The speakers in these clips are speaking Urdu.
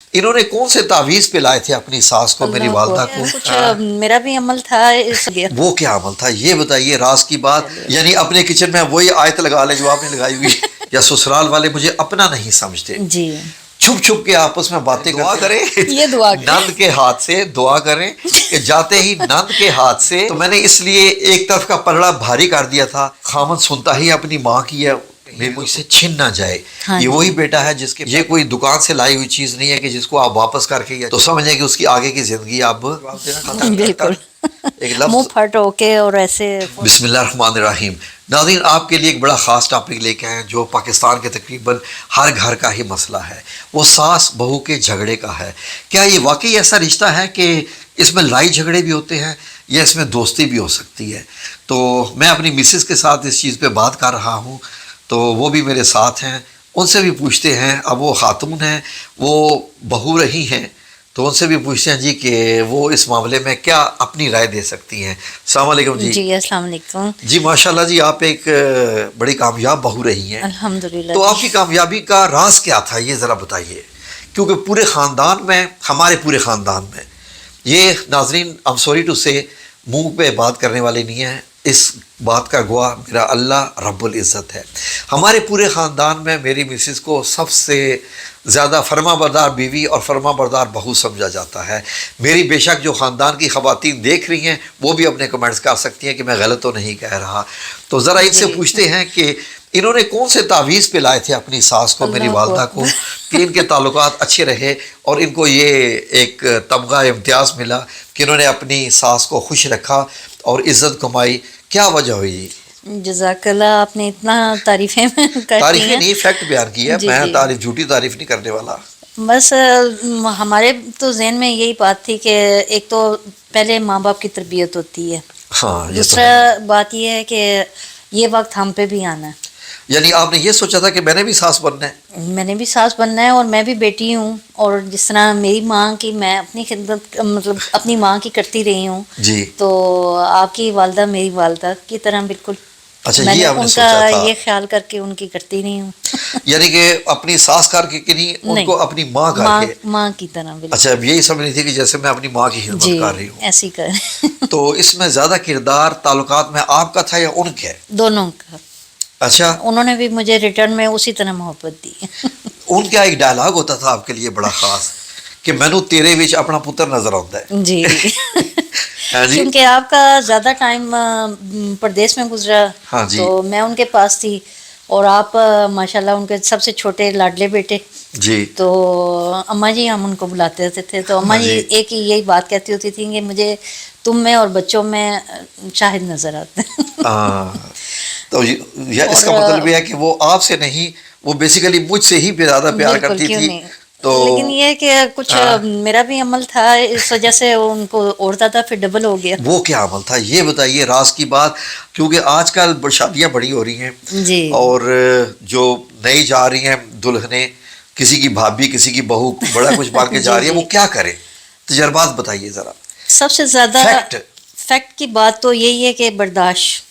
انہوں نے کون سے تعویذ پہ لائے تھے اپنی ساس کو، میری والدہ کو؟ کچھ میرا بھی عمل تھا اس لیے۔ وہ کیا عمل تھا یہ بتائیے، راز کی بات۔ یعنی اپنے کچن میں وہی آیت لگا لے جو آپ نے لگائی ہوئی، یا سسرال والے مجھے اپنا نہیں سمجھتے، جی چھپ چھپ کے آپس میں باتیں دعا کریں، یہ دعا کریں، نند کے ہاتھ سے دعا کریں کہ جاتے ہی نند کے ہاتھ سے۔ تو میں نے اس لیے ایک طرف کا پلڑا بھاری کر دیا تھا، خامن سنتا ہی اپنی ماں کی ہے، مجھ سے چھن نہ جائے۔ یہ وہی بیٹا ہے جس کے، یہ کوئی دکان سے لائی ہوئی چیز نہیں ہے کہ جس کو آپ واپس کر کے تو سمجھیں کہ اس کی آگے کی زندگی اب بالکل ایک منہ لفظ۔ پھٹ ہو کے اور ایسے۔ بسم اللہ الرحمن الرحیم۔ ناظرین، آپ کے لیے ایک بڑا خاص ٹاپک لے کے آئے ہیں جو پاکستان کے تقریباً ہر گھر کا ہی مسئلہ ہے، وہ ساس بہو کے جھگڑے کا ہے۔ کیا یہ واقعی ایسا رشتہ ہے کہ اس میں لڑائی جھگڑے بھی ہوتے ہیں یا اس میں دوستی بھی ہو سکتی ہے؟ تو میں اپنی مسز کے ساتھ اس چیز پہ بات کر رہا ہوں، تو وہ بھی میرے ساتھ ہیں، ان سے بھی پوچھتے ہیں۔ اب وہ خاتون ہیں، وہ بہو رہی ہیں، تو ان سے بھی پوچھتے ہیں جی کہ وہ اس معاملے میں کیا اپنی رائے دے سکتی ہیں۔ السلام علیکم جی۔ جی السلام علیکم جی ماشاءاللہ جی، آپ ایک بڑی کامیاب بہو رہی ہیں، الحمدللہ۔ تو آپ کی کامیابی کا راز کیا تھا یہ ذرا بتائیے، کیونکہ پورے خاندان میں، ہمارے پورے خاندان میں یہ، ناظرین I'm sorry to say، منہ پہ بات کرنے والے نہیں ہیں، اس بات کا گواہ میرا اللہ رب العزت ہے۔ ہمارے پورے خاندان میں میری مسز کو سب سے زیادہ فرما بردار بیوی اور فرما بردار بہو سمجھا جاتا ہے۔ میری بے شک جو خاندان کی خواتین دیکھ رہی ہیں وہ بھی اپنے کمنٹس کر سکتی ہیں کہ میں غلط تو نہیں کہہ رہا۔ تو ذرا ان سے پوچھتے ہیں کہ انہوں نے کون سے تعویذ پہ لائے تھے اپنی ساس کو، میری والدہ کو، کہ ان کے تعلقات اچھے رہے اور ان کو یہ ایک تمغہ امتیاز ملا کہ انہوں نے اپنی ساس کو خوش رکھا اور عزت کمائی؟ کیا وجہ ہوئی؟ جزاک اللہ، آپ نے اتنا تعریفیں کرتی تعریفیں ہیں۔ نہیں، فیکٹ بیان کی ہے، جی میں جی۔ تعریف، جھوٹی تعریف نہیں کرنے والا۔ بس ہمارے تو ذہن میں یہی بات تھی کہ ایک تو پہلے ماں باپ کی تربیت ہوتی ہے، ہاں یہ تو دوسرا ہے۔ بات یہ ہے کہ یہ وقت ہم پہ بھی آنا ہے۔ یعنی آپ نے یہ سوچا تھا کہ میں نے بھی ساس بننا ہے؟ میں نے بھی ساس بننا ہے اور میں بھی بیٹی ہوں، اور جس طرح میری ماں کی میں اپنی خدمت مطلب اپنی ماں کی کرتی رہی ہوں، جی تو آپ کی والدہ میری والدہ کی طرح بالکل اچھا، میں یہ نے آپ نے ان سوچا کا تھا، یہ خیال کر کے ان کی کرتی نہیں ہوں۔ یعنی کہ اپنی ساس کر کے نہیں، ان کو اپنی ماں کر کے۔ ماں کی طرح بالکل۔ اچھا، اب یہی سمجھ رہی تھی کہ جیسے میں اپنی ماں کی خدمت جی کر رہی ہوں۔ ایسی کر تو اس میں زیادہ کردار تعلقات میں آپ کا تھا یا ان کے؟ دونوں کا۔ اچھا، انہوں نے بھی مجھے ریٹرن میں اسی طرح محبت دی۔ ان کا ایک ڈائلاگ ہوتا تھا آپ کے لیے بڑا خاص کہ مینو تیرے وچ اپنا پتر نظر آتا ہے۔ جی ہاں جی، کیونکہ آپ کا زیادہ ٹائم پردیس میں گزرا، ہاں جی تو میں ان کے پاس تھی، اور آپ ماشاءاللہ ان کے سب سے چھوٹے لاڈلے بیٹے، جی تو اماں جی ہم ان کو بلاتے ہوتے تھے، تو اماں ہاں جی جی۔ ایک ہی یہی بات کہتی ہوتی تھی کہ مجھے تم میں اور بچوں میں شاہد نظر آتے ہیں۔ ہاں، تو اس کا مطلب یہ ہے کہ وہ آپ سے نہیں، وہ بیسیکلی مجھ سے ہی زیادہ پیار بالکل، کرتی کیوں تھی۔ نہیں، تو لیکن یہ ہے کہ کچھ میرا بھی عمل تھا، اس وجہ سے ان کو اور زیادہ پھر ڈبل ہو گیا۔ وہ کیا عمل تھا یہ بتائیے، راز کی بات، کیونکہ آج کل شادیاں بڑی ہو رہی ہیں جی اور جو نئی جا رہی ہیں دلہنیں، کسی کی بھابھی کسی کی بہو بڑا کچھ بن کے جا رہی ہے، وہ کیا کرے؟ تجربات بتائیے ذرا۔ سب سے زیادہ فیکٹ، فیکٹ کی بات تو یہی ہے کہ برداشت۔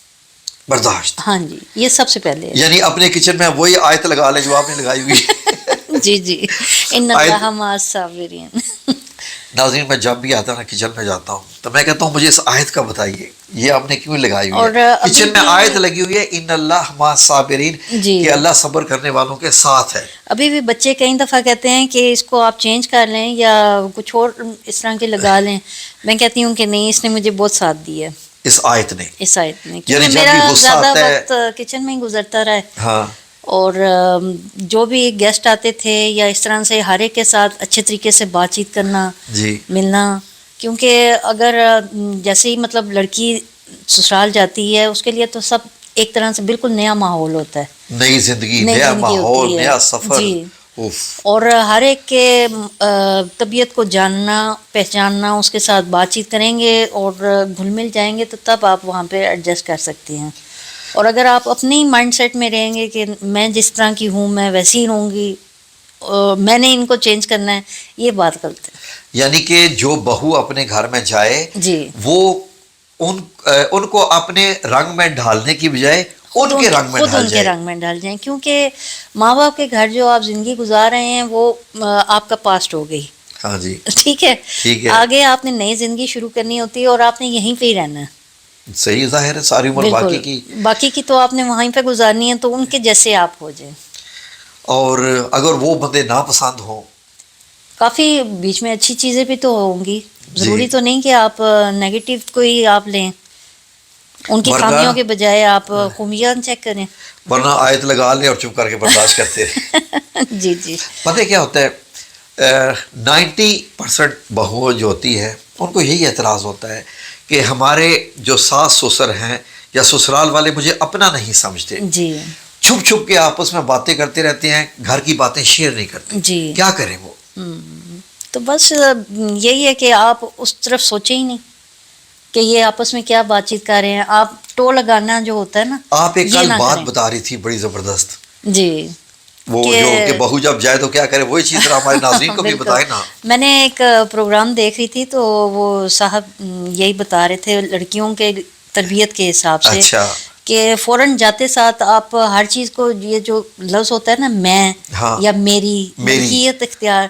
برداشت، ہاں جی، یہ سب سے پہلے ہے۔ یعنی اپنے کچن میں وہی آیت لگا لے جو آپ نے لگائی ہوئی ہے۔ جی جی، ان اللہ مع الصابرین۔ ناظرین، میں جب بھی آتا ہوں نا کچن میں جاتا ہوں تو میں کہتا ہوں مجھے اس آیت کا بتائیے، یہ آپ نے کیوں لگائی ہوئی اور ہے؟ کچن میں آیت لگی ہوئی ہے ان اللہ مع الصابرین، جی، کہ اللہ صبر کرنے والوں کے ساتھ ہے۔ ابھی بھی بچے کئی دفعہ کہتے ہیں کہ اس کو آپ چینج کر لیں یا کچھ اور اس طرح کے لگا لیں، میں کہتی ہوں کہ نہیں، اس نے مجھے بہت ساتھ دیا ہے اس آیت نے، اس آیت میں، یعنی کیونکہ جب بھی میرا غصہ زیادہ آتا ہے، وقت کچن میں ہی گزرتا رہا ہے، ہاں اور جو بھی گیسٹ آتے تھے یا اس طرح سے ہر ایک کے ساتھ اچھے طریقے سے بات چیت کرنا، جی ملنا، کیونکہ اگر جیسے ہی مطلب لڑکی سسرال جاتی ہے اس کے لیے تو سب ایک طرح سے بالکل نیا ماحول ہوتا ہے، نئی زندگی، نئی نیا زندگی ماحول، ہوتی ہے۔ نیا سفر، جی، اوف، اور ہر ایک کے طبیعت کو جاننا پہچاننا، اس کے ساتھ بات چیت کریں گے اور گھل مل جائیں گے تو تب آپ وہاں پہ ایڈجسٹ کر سکتی ہیں، اور اگر آپ اپنی مائنڈ سیٹ میں رہیں گے کہ میں جس طرح کی ہوں میں ویسی ہی رہوں گی، میں نے ان کو چینج کرنا ہے، یہ بات غلط ہے۔ یعنی کہ جو بہو اپنے گھر میں جائے جی، وہ ان کو اپنے رنگ میں ڈھالنے کی بجائے ان کے رنگ میں خود ڈھل ان کے جائے. رنگ میں ڈال جائیں, کیونکہ ماں باپ کے گھر جو آپ زندگی گزار رہے ہیں وہ آپ کا پاسٹ ہو گئی. ہاں جی ٹھیک ہے, ٹھیک ہے, آگے آپ نے نئی زندگی شروع کرنی ہوتی ہے اور آپ نے یہیں پہ ہی رہنا ہے. صحیح, ظاہر ہے ساری عمر باقی کی. باقی کی تو آپ نے وہیں پہ گزارنی ہے, تو ان کے جیسے آپ ہو جائیں. اور اگر وہ بندے ناپسند ہوں, کافی بیچ میں اچھی چیزیں بھی تو ہوں گی, جی. ضروری تو نہیں کہ آپ نیگیٹو کو ہی آپ لیں, ان کی ورنہ خامیوں کے بجائے آپ خوبیاں چیک کریں. ورنہ آیت لگا لیں اور چپ کر کے برداشت کرتے رہیں. جی جی. پتہ کیا ہوتا ہے, 90% بہویں جو ہوتی ہے ان کو یہی اعتراض ہوتا ہے کہ ہمارے جو ساس سسر ہیں یا سسرال والے مجھے اپنا نہیں سمجھتے, جی چھپ چھپ کے آپس میں باتیں کرتے رہتے ہیں, گھر کی باتیں شیئر نہیں کرتے. جی. کیا کریں وہ؟ تو بس یہی ہے کہ آپ اس طرف سوچیں ہی نہیں کہ یہ آپس میں کیا بات چیت کر رہے ہیں. آپ ٹو لگانا جو ہوتا ہے نا, آپ ایک یہ کل نہ بات کریں. بتا رہی تھی بڑی زبردست, جی, وہ جو کہ بہو جب جائے تو کیا کرے, وہی چیز ذرا ہمارے ناظرین کو بھی بالکل. بتائے نا. میں نے ایک پروگرام دیکھ رہی تھی تو وہ صاحب یہی بتا رہے تھے لڑکیوں کے تربیت کے حساب سے اچھا, کہ فوراً جاتے ساتھ آپ ہر چیز کو, یہ جو لفظ ہوتا ہے نا میں ہاں, یا میری, میری. ملکیت اختیار,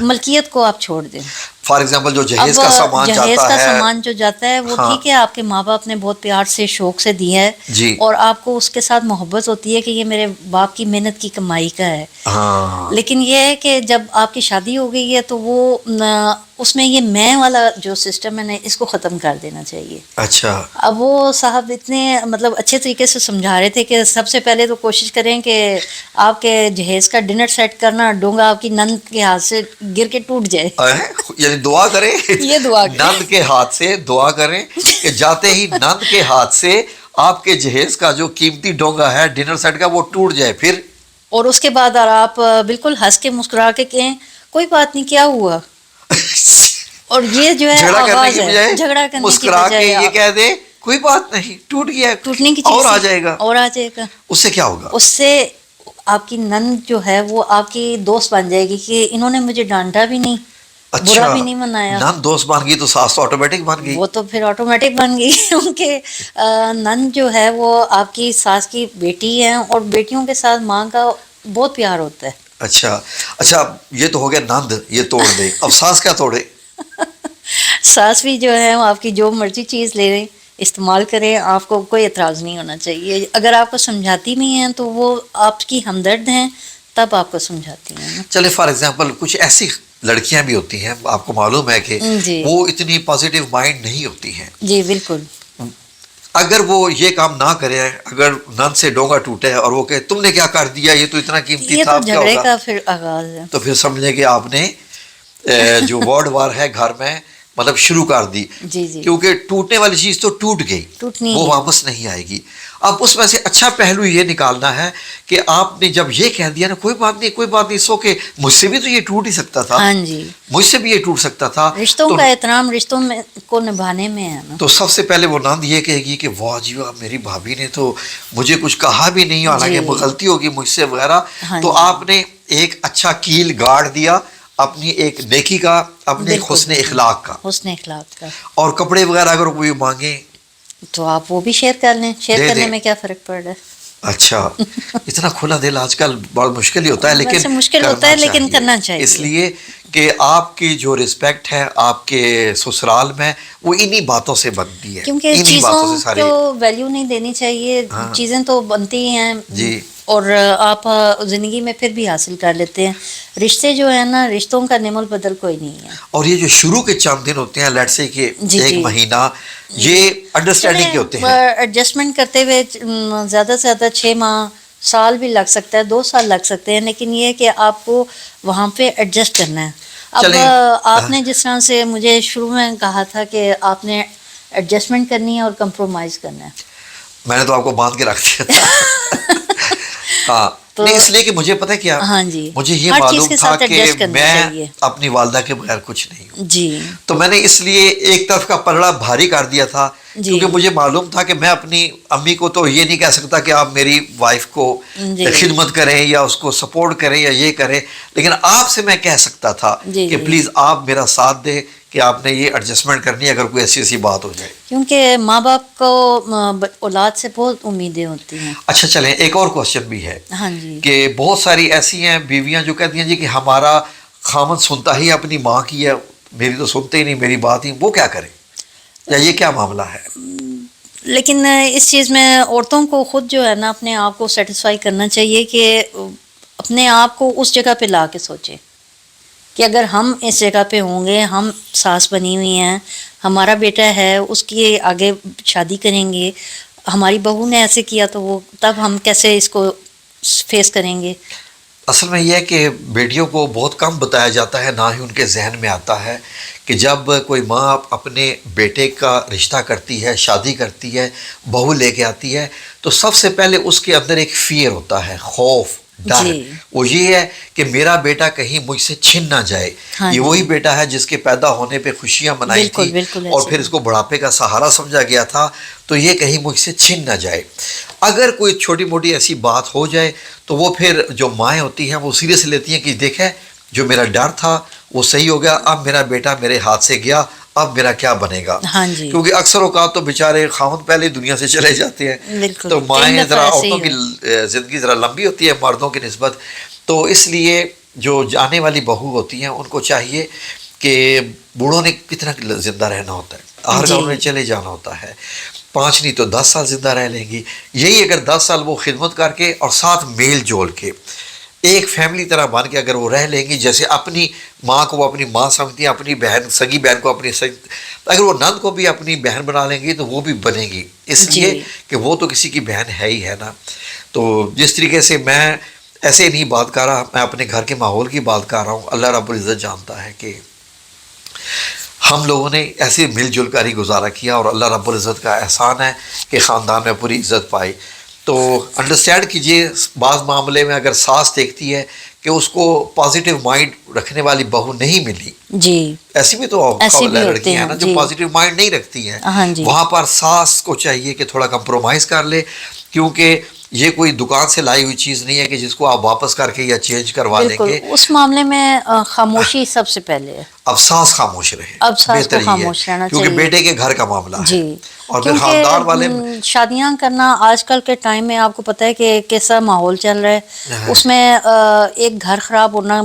ملکیت کو آپ چھوڑ دیں. فار ایگزامپل جو اب جہیز کا سامان جہیز جاتا کا ہے, سامان جو جاتا ہے وہ ہاں. ٹھیک ہے, آپ کے ماں باپ نے بہت پیار سے شوق سے دیا ہے, جی, اور آپ کو اس کے ساتھ محبت ہوتی ہے کہ یہ میرے باپ کی محنت کی کمائی کا ہے. ہاں, لیکن یہ ہے کہ جب آپ کی شادی ہو گئی ہے تو وہ اس میں یہ میں والا جو سسٹم ہے نا, اس کو ختم کر دینا چاہیے. اچھا. اب وہ صاحب اتنے مطلب اچھے طریقے سے سمجھا رہے تھے کہ سب سے پہلے تو کوشش کریں کہ آپ کے جہیز کا ڈنر سیٹ کرنا ڈونگا آپ کی نند کے ہاتھ سے گر کے ٹوٹ جائے. یعنی دعا کریں, یہ دعا کریں. نند کے ہاتھ سے دعا کریں کہ جاتے ہی نند کے ہاتھ سے آپ کے جہیز کا جو قیمتی ڈونگا ہے ڈنر سیٹ کا وہ ٹوٹ جائے. پھر اور اس کے بعد آپ بالکل ہنس کے مسکرا کے کہیں کوئی بات نہیں, کیا ہوا. اور یہ جو ہے جھگڑا کرنے آواز کی ہے, بجائے جھگڑا کرنے کی مسکرا کے بجائے یہ کہہ دیں کوئی بات نہیں, ٹوٹ گیا, ٹوٹنے کی اور چیز آ جائے گا. اور آ جائے گا. اس سے کیا ہوگا؟ اس سے آپ کی نند جو ہے وہ آپ کی دوست بن جائے گی کہ انہوں نے مجھے ڈانٹا بھی نہیں, برا بھی نہیں منایا. نند دوست بن گئی تو ساس تو آٹومیٹک بن گئی. وہ تو پھر آٹومیٹک بن گئی, کیونکہ نند جو ہے وہ آپ کی ساس کی بیٹی ہے, اور بیٹیوں کے ساتھ ماں کا بہت پیار ہوتا ہے. اچھا اچھا, یہ تو ہو گیا نند, یہ توڑ دے. اب ساس کیا توڑے؟ ساس بھی جو ہے وہ آپ کی جو مرضی چیز لے لیں, استعمال کریں, آپ کو کوئی اعتراض نہیں ہونا چاہیے. اگر آپ کو سمجھاتی بھی ہیں تو وہ آپ کی ہمدرد ہیں, تب آپ کو سمجھاتی ہیں. چلے فار ایگزامپل کچھ ایسی لڑکیاں بھی ہوتی ہیں, آپ کو معلوم ہے کہ جی وہ اتنی پازیٹیو مائنڈ نہیں ہوتی ہیں. جی بالکل. اگر وہ یہ کام نہ کرے, اگر نند سے ڈونگا ٹوٹے اور وہ کہے تم نے کیا کر دیا, یہ تو اتنا قیمتی یہ تھا, تو اب کیا جھگڑے ہوگا؟ کا پھر آغاز ہے. تو پھر سمجھیں کہ آپ نے جو ورڈ وار ہے گھر میں مطلب شروع کر دی. جی جی, کیونکہ ٹوٹنے والی چیز تو ٹوٹ گئی, ٹوٹنی وہ ہے. واپس نہیں آئے گی. اب اس میں سے اچھا پہلو یہ نکالنا ہے کہ آپ نے جب یہ کہہ دیا نا کوئی بات نہیں کوئی بات نہیں, سو کہ مجھ سے بھی تو یہ ٹوٹ ہی سکتا تھا, ہاں جی, مجھ سے بھی یہ ٹوٹ سکتا تھا. رشتوں تو کا احترام رشتوں میں کو نبھانے میں ہے نا. تو سب سے پہلے وہ نند یہ کہے گی کہ واہ جی واہ, میری بھابھی نے تو مجھے کچھ کہا بھی نہیں, حالانکہ جی. غلطی ہوگی مجھ سے وغیرہ. ہاں تو جی. آپ نے ایک اچھا کیل گاڑ دیا اپنی ایک نیکی کا, اپنے بالکل, حسن اخلاق کا. حسن اخلاق کا. اور کپڑے وغیرہ اگر کوئی مانگے تو آپ وہ بھی شیئر کر لیں, شیئر دے کرنے دیں. میں کیا فرق پڑ رہا ہے. اچھا, اتنا کھلا دل آج کل بڑا مشکل ہی ہوتا ہے, لیکن ویسے مشکل ہوتا ہے لیکن کرنا چاہیے. اس لیے کہ آپ کی جو رسپیکٹ ہے آپ کے سسرال میں وہ انہی باتوں سے بنتی ہے, کیونکہ انہی باتوں سے چیزوں ساری. کو ویلیو نہیں دینی چاہیے, ہاں. چیزیں تو بنتی ہیں جی, اور آپ زندگی میں پھر بھی حاصل کر لیتے ہیں. رشتے جو ہیں نا, رشتوں کا نعم البدل کوئی نہیں ہے. اور یہ جو شروع کے چند دن ہوتے ہیں, لیٹ سے کہ جی ایک جی. مہینہ, یہ انڈرسٹینڈنگ کے ہوتے ہیں. ایڈجسٹمنٹ کرتے ہوئے زیادہ سے زیادہ 6 ماہ, سال بھی لگ سکتا ہے, 2 سال لگ سکتے ہیں, لیکن یہ کہ آپ کو وہاں پہ ایڈجسٹ کرنا ہے. اب آپ نے جس طرح سے مجھے شروع میں کہا تھا کہ آپ نے ایڈجسٹمنٹ کرنی ہے اور کمپرومائز کرنا ہے, میں نے تو آپ کو باندھ کے رکھ دیا تھا. ہاں, نہیں اس لیے کہ مجھے پتہ کیا, ہاں جی, مجھے یہ ہر چیز معلوم کے تھا ساتھ کہ ایڈجسٹ کرنا میں چاہیے. اپنی والدہ کے بغیر کچھ نہیں ہوں. جی, تو میں نے اس لیے ایک طرف کا پلڑا بھاری کر دیا تھا, کیونکہ مجھے معلوم تھا کہ میں اپنی امی کو تو یہ نہیں کہہ سکتا کہ آپ میری وائف کو خدمت کریں یا اس کو سپورٹ کریں یا یہ کریں, لیکن آپ سے میں کہہ سکتا تھا کہ پلیز آپ میرا ساتھ دیں کہ آپ نے یہ ایڈجسٹمنٹ کرنی ہے اگر کوئی ایسی ایسی بات ہو جائے. کیونکہ ماں باپ کو اولاد سے بہت امیدیں ہوتی ہیں. اچھا چلیں ایک اور کوشچن بھی ہے ہاں جی. کہ بہت ساری ایسی ہیں بیویاں جو کہتی ہیں جی کہ ہمارا خامن سنتا ہی اپنی ماں کی ہے, میری تو سنتے ہی نہیں, میری بات ہی, وہ کیا کریں, یا یہ کیا معاملہ ہے؟ لیکن اس چیز میں عورتوں کو خود جو ہے نا اپنے آپ کو سیٹسفائی کرنا چاہیے کہ اپنے آپ کو اس جگہ پہ لا کے سوچیں کہ اگر ہم اس جگہ پہ ہوں گے, ہم ساس بنی ہوئی ہیں, ہمارا بیٹا ہے, اس کی آگے شادی کریں گے, ہماری بہو نے ایسے کیا تو وہ تب ہم کیسے اس کو فیس کریں گے؟ اصل میں یہ ہے کہ بیٹیوں کو بہت کم بتایا جاتا ہے, نہ ہی ان کے ذہن میں آتا ہے کہ جب کوئی ماں اپنے بیٹے کا رشتہ کرتی ہے, شادی کرتی ہے, بہو لے کے آتی ہے, تو سب سے پہلے اس کے اندر ایک فیئر ہوتا ہے, خوف, ڈر. جی. وہ یہ ہے کہ میرا بیٹا کہیں مجھ سے چھن نہ جائے. ہاں یہ جی. وہی بیٹا ہے جس کے پیدا ہونے پہ خوشیاں منائی بالکل تھی بالکل اور ایسے پھر اس کو بڑھاپے کا سہارا سمجھا گیا تھا, تو یہ کہیں مجھ سے چھن نہ جائے. اگر کوئی چھوٹی موٹی ایسی بات ہو جائے تو وہ پھر جو مائیں ہوتی ہیں وہ سیریس لیتی ہیں کہ دیکھیں جو میرا ڈر تھا وہ صحیح ہو گیا, اب میرا بیٹا میرے ہاتھ سے گیا, اب میرا کیا بنے گا. ہاں جی. کیونکہ اکثر اوقات تو بیچارے خاوند پہلے دنیا سے چلے جاتے ہیں, بالکل. تو مائیں ذرا ایسے ہی عورتوں کی زندگی ذرا لمبی ہوتی ہے مردوں کی نسبت, تو اس لیے جو جانے والی بہو ہوتی ہیں ان کو چاہیے کہ بوڑھوں نے کتنا زندہ رہنا ہوتا ہے, ہر گاؤں میں چلے جانا ہوتا ہے, 5 نہیں تو 10 سال زندہ رہ لیں گی. یہی اگر 10 سال وہ خدمت کر کے اور ساتھ میل جول کے ایک فیملی طرح بن کے اگر وہ رہ لیں گی, جیسے اپنی ماں کو وہ اپنی ماں سمجھتی ہیں, اپنی بہن سگی بہن کو اپنی اگر وہ نند کو بھی اپنی بہن بنا لیں گی تو وہ بھی بنے گی, اس لیے کہ وہ تو کسی کی بہن ہے ہی ہے نا. تو جس طریقے سے میں ایسے نہیں بات کر رہا, میں اپنے گھر کے ماحول کی بات کر رہا ہوں. اللہ رب العزت جانتا ہے کہ ہم لوگوں نے ایسے مل جل کر ہی گزارا کیا اور اللہ رب العزت کا احسان ہے کہ خاندان میں پوری عزت پائی. تو انڈرسٹینڈ کیجئے بعض معاملے میں اگر ساس دیکھتی ہے کہ اس کو پازیٹیو مائنڈ رکھنے والی بہو نہیں ملی, جی ایسی بھی تو لڑکیاں ہیں نا جو پازیٹیو مائنڈ نہیں رکھتی ہیں, وہاں پر ساس کو چاہیے کہ تھوڑا کمپرومائز کر لے, کیونکہ یہ کوئی دکان سے لائی ہوئی چیز نہیں ہے کہ جس کو آپ واپس کر کے یا چینج کروا لیں گے. اس معاملے میں خاموشی سب سے پہلے ہے. اب ساس خاموش رہے, اب ساس کو خاموش رہنا چاہیے کیونکہ بیٹے کے گھر کا معاملہ ہے. جی, اور پھر خاندان والے شادیاں کرنا آج کل کے ٹائم میں آپ کو پتہ ہے کہ کیسا ماحول چل رہا ہے, اس میں ایک گھر خراب ہونا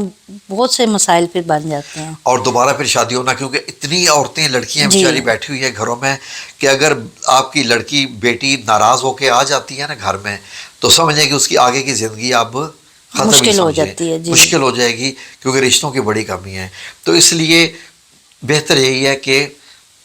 بہت سے مسائل پہ بن جاتے ہیں, اور دوبارہ پھر شادی ہونا, کیونکہ اتنی عورتیں لڑکیاں بیچاری بیٹھی ہوئی ہیں گھروں میں کہ اگر آپ کی لڑکی بیٹی ناراض ہو کے آ جاتی ہے نا گھر میں, تو سمجھیں کہ اس کی آگے کی زندگی اب مشکل ہو جاتی ہے. مشکل ہو جائے گی کیونکہ رشتوں کی بڑی کمی ہے. تو اس لیے بہتر یہی ہے کہ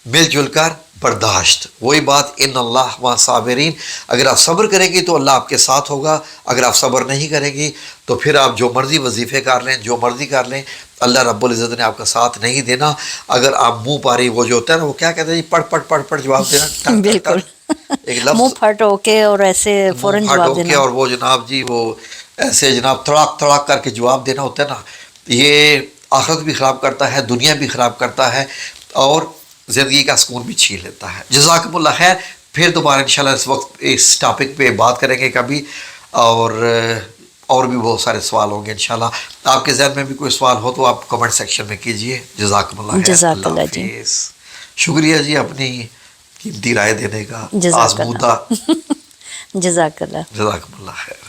مل جل کر برداشت, وہی بات ان اللہ مع صابرین, اگر آپ صبر کریں گی تو اللہ آپ کے ساتھ ہوگا, اگر آپ صبر نہیں کریں گی تو پھر آپ جو مرضی وظیفے کر لیں, جو مرضی کر لیں, اللہ رب العزت نے آپ کا ساتھ نہیں دینا. اگر آپ منہ پاری وہ جو ہوتا ہے نا, وہ کیا کہتے ہیں جی, پڑ جواب دینا, بالکل ایک لفظ منہ پھٹ ہو کے اور ایسے فوراً جواب دینا, اور وہ جناب جی وہ ایسے جناب تڑاک کر کے جواب دینا ہوتا ہے نا, یہ آخرت بھی خراب کرتا ہے, دنیا بھی خراب کرتا ہے, اور زندگی کا سکون بھی چھین لیتا ہے. جزاکم اللہ خیر. پھر دوبارہ انشاءاللہ اس وقت اس ٹاپک پہ بات کریں گے کبھی, اور بھی بہت سارے سوال ہوں گے انشاءاللہ. آپ کے ذہن میں بھی کوئی سوال ہو تو آپ کمنٹ سیکشن میں کیجئے. جزاکم اللہ خیر. اللہ حافظ. شکریہ جی اپنی قیمتی رائے دینے کا, آزمودہ. جزاک اللہ. جزاکم اللہ خیر.